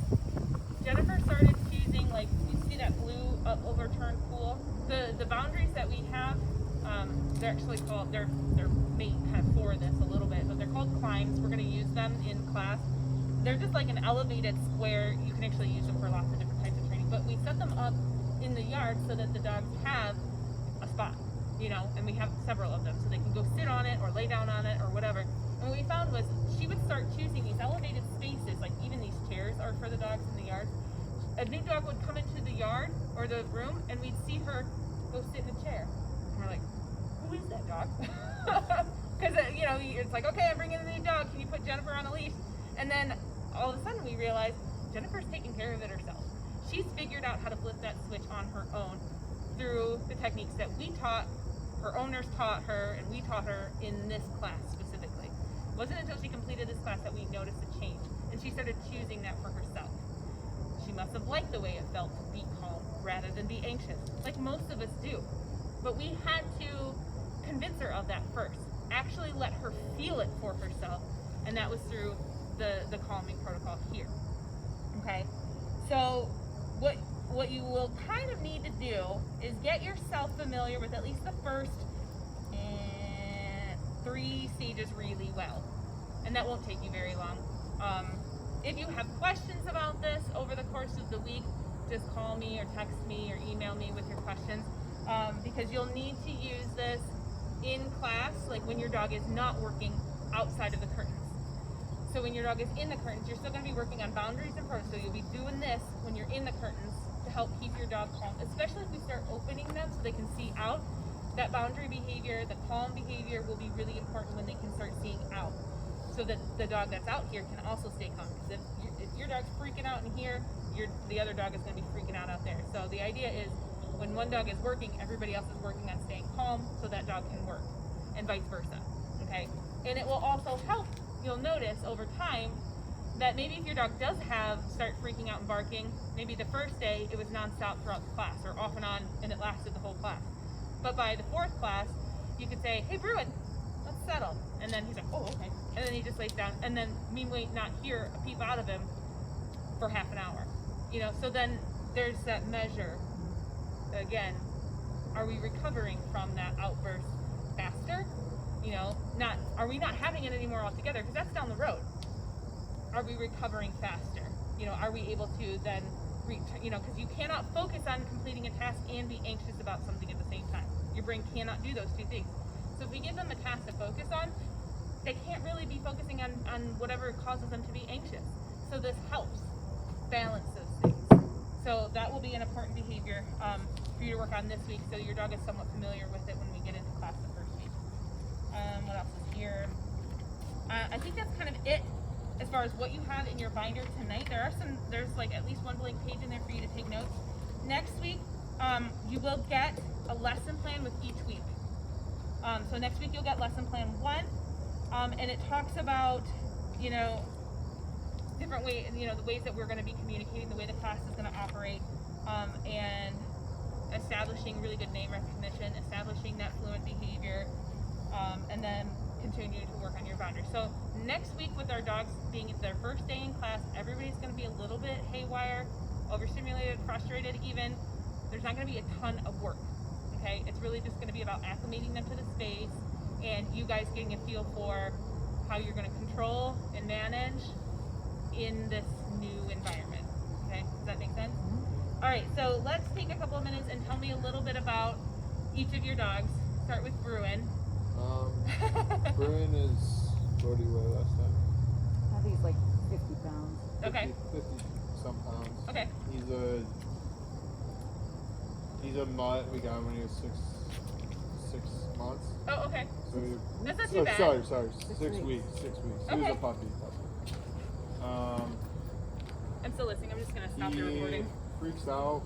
Jennifer started choosing, you see that blue overturned pool? The boundaries that we have, they're actually called, they're made kind of for this a little bit, but they're called climbs. We're going to use them in class. They're just like an elevated square. You can actually use them for lots of different types of training, but we set them up in the yard so that the dogs have a spot, and we have several of them, so they can go sit on it or lay down on it or whatever. And what we found was she would start choosing these elevated spaces, even these chairs are for the dogs in the yard. A new dog would come into the yard or the room, and we'd see her go sit in a chair. And we're like, who is that dog? Because, it's like, okay, I'm bringing a new dog. Can you put Jennifer on a leash? And then all of a sudden we realized Jennifer's taking care of it herself. She's figured out how to flip that switch on her own through the techniques that we taught, her owners taught her, and we taught her in this class specifically. It wasn't until she completed this class that we noticed a change, and she started choosing that for herself. She must have liked the way it felt to be calm rather than be anxious, like most of us do. But we had to convince her of that first. Actually let her feel it for herself, and that was through the calming protocol here. Okay? So what you will kind of need to do is get yourself familiar with at least the first 3 stages really well. And that won't take you very long. If you have questions about this over the course of the week, just call me or text me or email me with your questions, because you'll need to use this in class, when your dog is not working outside of the curtains. So when your dog is in the curtains, you're still going to be working on boundaries and protocols. So you'll be doing this when you're in the curtains to help keep your dog calm, especially if we start opening them so they can see out. That boundary behavior, the calm behavior will be really important when they can start seeing out, so that the dog that's out here can also stay calm. Because if your dog's freaking out in here, the other dog is going to be freaking out there. So the idea is when one dog is working, everybody else is working on staying calm so that dog can work, and vice versa. Okay? And it will also help, you'll notice over time, that maybe if your dog does start freaking out and barking, maybe the first day it was nonstop throughout the class, or off and on, and it lasted the whole class. But by the 4th class, you could say, hey Bruin, let's settle. And then he's like, oh, okay. And then he just lays down, and then me might not hear a peep out of him for half an hour. So then there's that measure, again, are we recovering from that outburst faster? You know, are we not having it anymore altogether? Because that's down the road. Are we recovering faster? You know, are we able to then, because you cannot focus on completing a task and be anxious about something at the same time. Your brain cannot do those two things. So if we give them a task to focus on, they can't really be focusing on whatever causes them to be anxious. So this helps balance those things. So that will be an important behavior for you to work on this week, so your dog is somewhat familiar with it when we get into class the first week. What else is here? I think that's kind of it as far as what you have in your binder tonight. There's like at least one blank page in there for you to take notes. Next week, you will get a lesson plan with each week. So next week you'll get lesson plan 1, and it talks about, different ways, the ways that we're going to be communicating, the way the class is going to operate, and establishing really good name recognition, establishing that fluent behavior, and then continue to work on your boundaries. So next week, with our dogs being their first day in class, everybody's going to be a little bit haywire, overstimulated, frustrated even. There's not going to be a ton of work, okay? It's really just going to be about acclimating them to the space and you guys getting a feel for how you're going to control and manage in this new environment, okay? Does that make sense? Mm-hmm. All right, so let's take a couple of minutes and tell me a little bit about each of your dogs. Start with Bruin. Bruin is, what did he weigh last time? I think it's like 50 pounds. Okay. 50 some pounds. Okay. He's a mutt. We got him when he was six months. Oh, okay. So That's not too bad. Sorry. 6 weeks. 6 weeks. He was Okay. a puppy. I'm still listening. I'm just going to stop the recording. Freaks out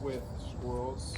with squirrels.